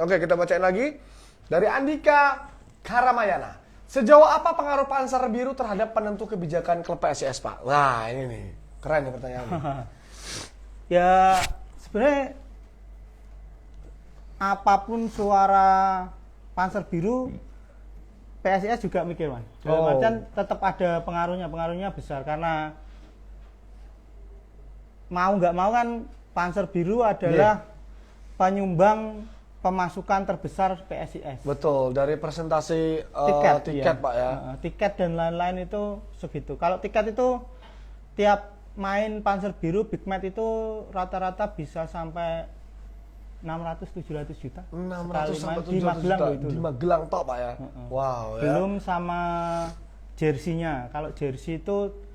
Oke, kita bacain lagi. Dari Andika Karamayana. Sejauh apa pengaruh Panser Biru terhadap penentu kebijakan klub PSIS Pak? Wah, ini nih. Keren nih pertanyaannya. Ya, sebenarnya apapun suara Panser Biru, PSIS juga mikir, Mas. Dalam artian tetap ada pengaruhnya besar karena mau nggak mau kan Panser Biru adalah penyumbang pemasukan terbesar PSIS. Betul, dari presentasi tiket iya. Pak ya. Tiket dan lain-lain itu segitu. Kalau tiket itu tiap main Panzer Biru Big Match itu rata-rata bisa sampai 600-700 juta. 600 sampai di 700 Magelang juta loh itu. di Magelang tok Pak ya. Wow ya. Belum sama jersinya. Kalau jersey itu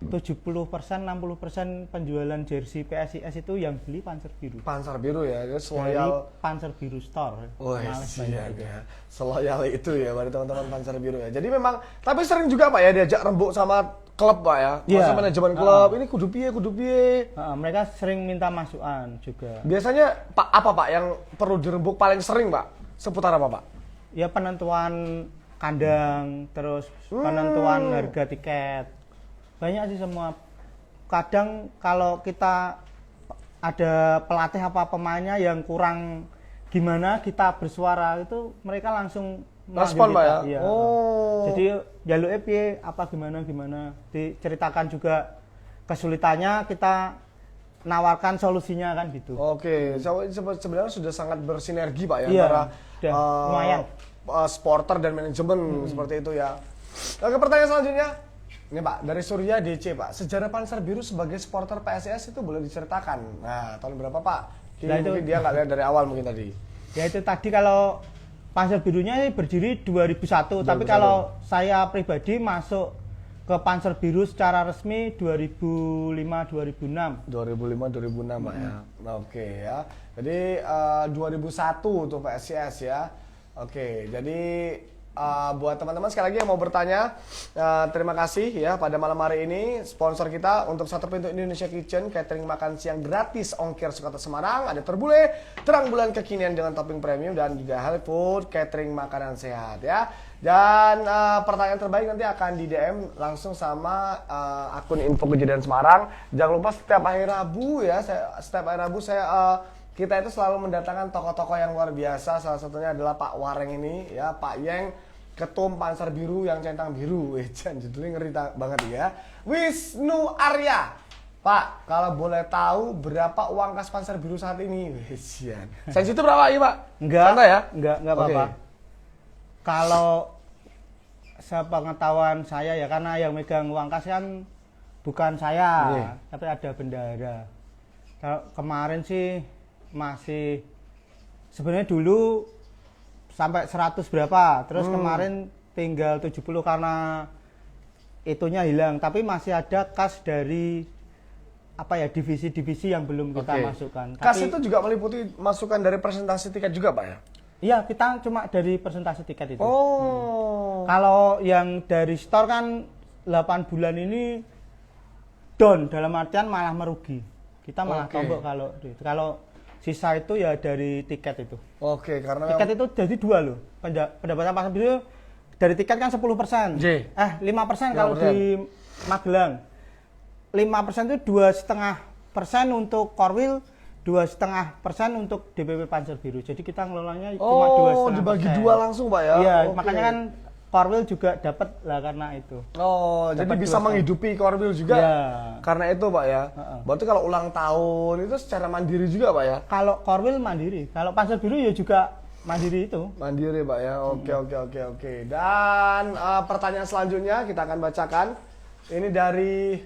70%, 60% penjualan jersey PSIS itu yang beli Panzer Biru. Panzer Biru ya, dia Dari loyal. Panzer Biru Store. Oh Males iya, banget. ya. Seloyal itu ya pada teman-teman Panzer Biru ya. Jadi memang, tapi sering juga Pak ya diajak rembuk sama klub Pak ya. Iya. Masa manajemen klub, ini kudu piye. Mereka sering minta masukan juga. Biasanya Pak apa Pak yang perlu dirembuk paling sering Pak? Seputar apa Pak? Ya penentuan kandang, terus penentuan harga tiket. Banyak sih semua. Kadang kalau kita ada pelatih apa pemainnya yang kurang gimana, kita bersuara itu mereka langsung Respon manggil Pak kita. ya? Iya. Oh. Jadi jaluk piye apa gimana diceritakan juga kesulitannya, kita nawarkan solusinya kan gitu. Oke, sebenarnya sudah sangat bersinergi Pak ya Iya, antara udah lumayan. Supporter dan manajemen seperti itu ya. Oke, pertanyaan selanjutnya. Ini Pak, dari Surya DC Pak, sejarah Panzer Biru sebagai supporter PSIS itu boleh diceritakan. Nah, tahun berapa Pak? Nah, itu, mungkin dia nggak lihat dari awal mungkin tadi. Ya itu tadi kalau Panzer Birunya berdiri 2001, tapi kalau saya pribadi masuk ke Panzer Biru secara resmi 2005-2006. 2005-2006 Pak ya. Nah, oke ya. Jadi 2001 tuh PSIS ya. Oke, jadi buat teman-teman sekali lagi yang mau bertanya, terima kasih ya pada malam hari ini sponsor kita untuk satu pintu Indonesia Kitchen, catering makan siang gratis ongkir sekota Semarang, ada terbule, terang bulan kekinian dengan topping premium dan juga healthy food, catering makanan sehat ya. Dan pertanyaan terbaik nanti akan di DM langsung sama akun Info Kejadian Semarang. Jangan lupa setiap akhir Rabu ya, kita itu selalu mendatangkan tokoh-tokoh yang luar biasa. Salah satunya adalah Pak Wareng ini ya, Pak Yeng, Ketum Panzer Biru yang centang biru. Judulnya ngeri banget ya. Wisnu Arya. Pak, kalau boleh tahu berapa uang kas Panzer Biru saat ini? Sensitif berapa ini Pak? Enggak. Santai ya? Enggak apa-apa. Kalau sepengetahuan saya ya, karena yang megang uang kas kan bukan saya, tapi ada bendahara. Kalau kemarin sih masih sebenarnya dulu sampai 100 berapa, terus kemarin tinggal 70 karena itunya hilang, tapi masih ada kas dari apa ya, divisi-divisi yang belum kita masukkan. Kas tapi, itu juga meliputi masukan dari presentasi tiket juga Pak ya? Iya, kita cuma dari presentasi tiket itu. Oh. Kalau yang dari store kan 8 bulan ini down, dalam artian malah merugi. Kita malah tombok kalau sisa itu ya dari tiket itu. Oke, karena tiket itu jadi dua loh. Pendapatan Panzer Biru dari tiket kan 10%. 5% kalau di Magelang. 5% itu 2,5% untuk Korwil, 2,5% untuk DPP Panzer Biru. Jadi kita ngelolanya cuma 2,5%. Oh, dibagi dua langsung Pak ya? Iya, makanya kan Korwil juga dapat lah karena itu. Oh, dapet jadi bisa menghidupi Korwil juga karena itu Pak ya? Berarti kalau ulang tahun itu secara mandiri juga Pak ya? Kalau Korwil mandiri, kalau Panzer Biru ya juga mandiri itu. Mandiri Pak ya, oke. Dan pertanyaan selanjutnya kita akan bacakan. Ini dari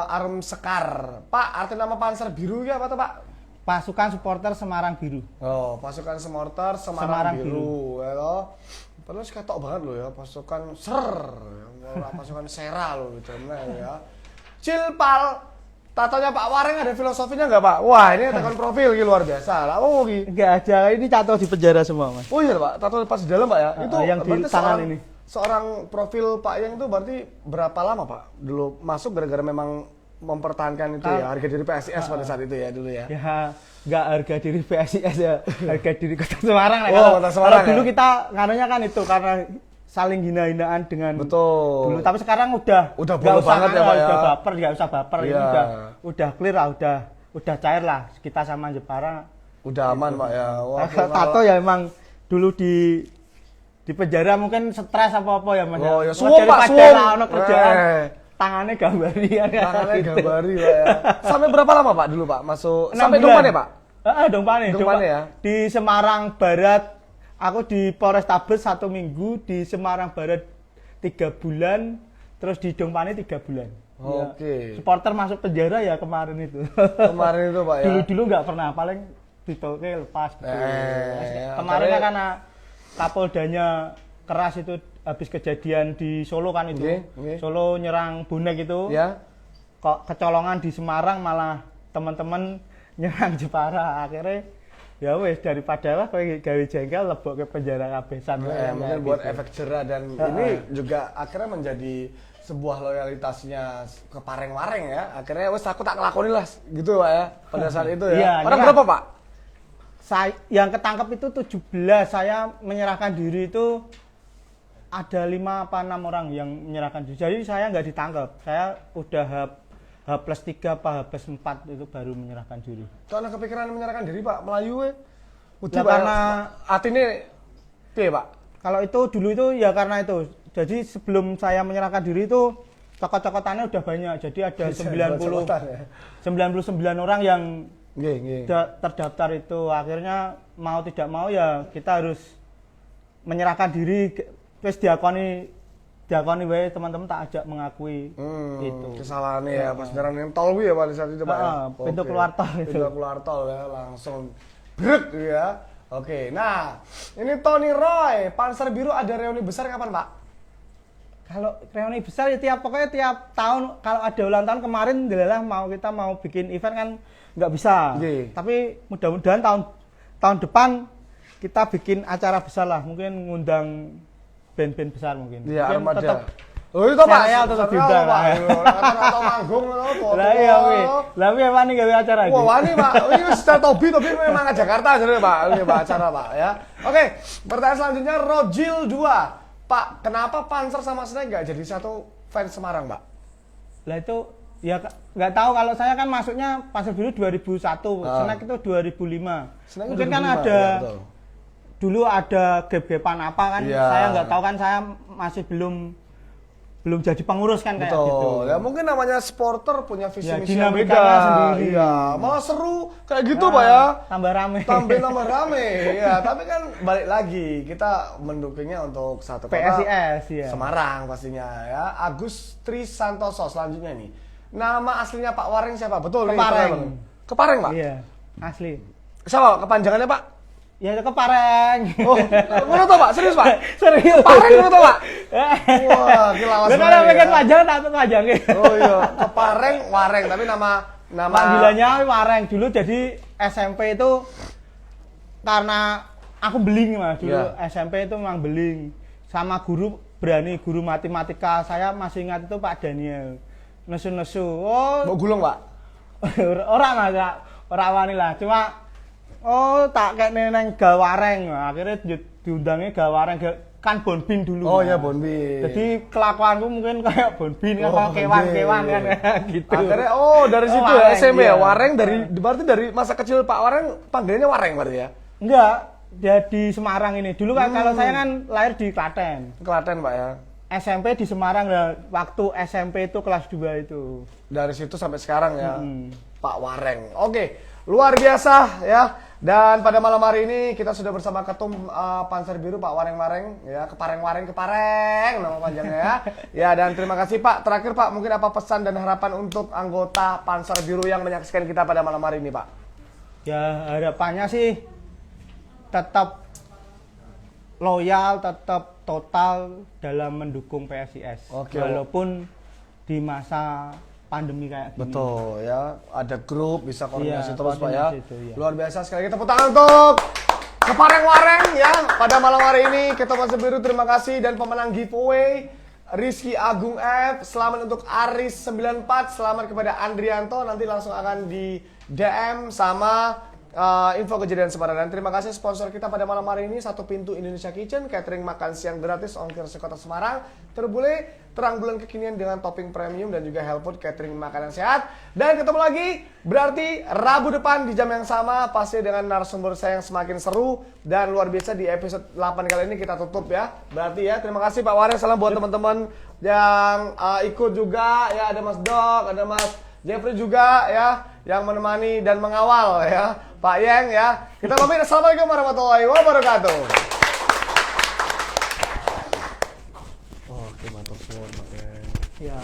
Arum Sekar. Pak, arti nama Panzer Biru ya apa tuh Pak? Pasukan supporter Semarang Biru. Oh, pasukan supporter Semarang Biru. Halo. Padahal ketok banget loh ya, pasukan pasukan Sera loh gitu ya. Cilpal, tatonya Pak Wareng ada filosofinya nggak Pak? Wah ini tekan profil gitu luar biasa lah. Oh gitu. Nggak ada, ini tato di penjara semua Mas. Oh iya Pak, tato pas di dalam Pak ya? Itu yang di tangan ini. Seorang profil Pak Yang itu berarti berapa lama Pak? Dulu masuk gara-gara memang mempertahankan itu ya, harga diri PSIS pada saat itu ya dulu ya? Ya, nggak harga diri PSIS ya, harga diri Kota Semarang lah. Kota Semarang kalau dulu kita ngaruhnya kan itu karena saling hina-hinaan dengan dulu, tapi sekarang udah berubah banget ya Pak ya? Udah baper, nggak usah baper, ini udah clear lah, udah cair lah, kita sama Jepara. Udah aman Pak ya? Wah, tato ya emang dulu di penjara mungkin stres apa ya Mas. Oh ya, suwung Pak, suwung. Kerjaan. Tangannya gambari ya. Tangannya gambari Pak ya. Sampai berapa lama Pak dulu Pak masuk? 6 sampai bulan. Duman ya Pak? Dongpane. Dongpane ya? Di Semarang Barat, aku di Polrestabes 1 minggu, di Semarang Barat 3 bulan, terus di Dongpane 3 bulan. Oke. Ya, supporter masuk penjara ya kemarin itu. Kemarin itu Pak ya. Dulu-dulu nggak pernah, paling ditolke lepas gitu. Kemarin akhirnya- kan karena Kapoldanya keras itu habis kejadian di Solo kan itu. Oke. Solo nyerang bonek itu. Ya. Kok kecolongan di Semarang malah teman-teman nyerang Jepara. Akhirnya ya wes daripada kowe gawe jengkel lebok ke penjara kabesan. Mungkin buat efek jerah dan ini juga akhirnya menjadi sebuah loyalitasnya ke Pareng-Wareng ya. Akhirnya wes aku tak ngelakoni lah gitu Pak ya pada saat itu ya. Iya, Orang iya. berapa Pak? Saya yang ketangkep itu 17, saya menyerahkan diri itu ada 5 apa 6 orang yang menyerahkan diri. Jadi saya nggak ditangkap. Saya udah H+3 apa H+4 itu baru menyerahkan diri. Karena kepikiran menyerahkan diri Pak, Melayu Udah Ya, Pak, karena artinya piye Pak? kalau itu dulu itu ya karena itu. Jadi sebelum saya menyerahkan diri itu cokot-cokotannya udah banyak. Jadi ada 99 orang yang Nggih. terdaftar itu. Akhirnya mau tidak mau ya kita harus menyerahkan diri. Terus diakoni wae teman-teman tak ajak mengakui itu. Kesalahannya ya pas jalan yang tol ya pada saat itu Pak ya. Pintu keluar tol itu. Pintu keluar tol ya langsung brek ya. Oke, nah ini Tony Roy, Panzer Biru ada reuni besar kapan Pak? Kalau reuni besar ya pokoknya tiap tahun kalau ada ulang tahun kemarin adalah kita mau bikin event kan nggak bisa. Oke. Tapi mudah-mudahan tahun depan kita bikin acara besar lah, mungkin ngundang band-band besar mungkin. Iya, Mungkin Armada. tetap Oh itu Pak, saya tetap diundang, Pak. Kata manggung foto. lah iya wi. Lah wi wani gawe acara iki. Wah, wani Pak. Ini sudah Tobi memang ke Jakarta jadi Pak. Ini Pak acara Pak ya. Oke, pertanyaan selanjutnya Rojil 2. Pak, kenapa Panzer sama Snake nggak jadi satu fans Semarang, Pak? Lah itu ya nggak tahu, kalau saya kan masuknya Panzer Biru 2001, Snack itu 2005. Snake Mungkin 2005, kan ada ya, betul. dulu ada gap-gapan apa kan, Iya. saya nggak tahu kan, saya masih belum jadi pengurus kan kayak Betul. gitu. Ya mungkin namanya supporter punya visi Ya, misi yang dinamikanya beda. sendiri. Iya, malah seru kayak gitu Pak ya. Tambah rame. Tambah rame. Ya, tapi kan balik lagi kita mendukungnya untuk satu kota. PSIS ya. Semarang pastinya ya. Agus Trisantoso selanjutnya nih. Nama aslinya Pak Wareng siapa? Betul nih. Kepareng. Kepareng, Pak? Iya, asli. Siapa kepanjangannya, Pak? Ya Kepareng. Oh, ngono toh, Pak? Serius, Pak? Serius. Kepareng ngono toh, Pak? Wah, gila lawas. Bener kalau pengen panjang tak panjangin. Oh iya, Kepareng Wareng, tapi nama Panggilannya Wareng. Dulu jadi SMP itu karena aku beling Mas. Dulu Iya. SMP itu memang beling. Sama guru matematika saya masih ingat itu Pak Daniel. Nesu-nesu. Oh, Mbok gulung, Pak? ora Mas, ora wani lah. Cuma tak kayak neng Gawareng. Akhirnya diundangnya Gawareng kan Bonbin dulu. Oh Mas. iya, Bonbin. Jadi kelakuanku mungkin kayak Bonbin kan, Oh, kayak kewan-kewan kan iya. gitu. Akhirnya dari situ ya Wareng, SMP ya. iya. Wareng berarti dari masa kecil Pak Wareng panggilannya Wareng berarti ya. Enggak, dia di Semarang ini. Dulu kan kalau saya kan lahir di Klaten. Klaten, Pak ya. SMP di Semarang, dan waktu SMP itu kelas 2 itu. Dari situ sampai sekarang ya. Pak Wareng. Oke, luar biasa ya. Dan pada malam hari ini kita sudah bersama Ketum Panzer Biru Pak Wareng ya, Kepareng nama panjangnya ya. Ya, dan terima kasih Pak. Terakhir Pak, mungkin apa pesan dan harapan untuk anggota Panzer Biru yang menyaksikan kita pada malam hari ini, Pak? Ya harapannya sih tetap loyal, tetap total dalam mendukung PSIS. Oke. Walaupun di masa pandemi kayak gini. Betul ya, ada grup bisa koordinasi Iya, terus Pak ya. koordinasi itu, iya. Luar biasa, sekali lagi tepuk tangan untuk Kepareng Wareng ya. Pada malam hari ini Ketum Panzer Biru terima kasih, dan pemenang giveaway Rizky Agung F, selamat untuk Aris 94, selamat kepada Andrianto, nanti langsung akan di DM sama info kejadian Semarang. Dan terima kasih sponsor kita pada malam hari ini, Satu Pintu Indonesia Kitchen, catering makan siang gratis ongkir sekota Semarang, Terbule, terang bulan kekinian dengan topping premium, dan juga Healthfood catering makanan sehat. Dan ketemu lagi berarti Rabu depan di jam yang sama, pasti dengan narasumber saya yang semakin seru dan luar biasa. Di episode 8 kali ini kita tutup ya. Berarti ya, terima kasih Pak Wareng, salam buat teman-teman yang ikut juga ya, ada Mas Dok, ada Mas Jeffrey juga ya, yang menemani dan mengawal ya Pak Yeng ya. Kita pamit. Assalamualaikum warahmatullahi wabarakatuh. Oke, mantap semua Pak Yeng. Ya.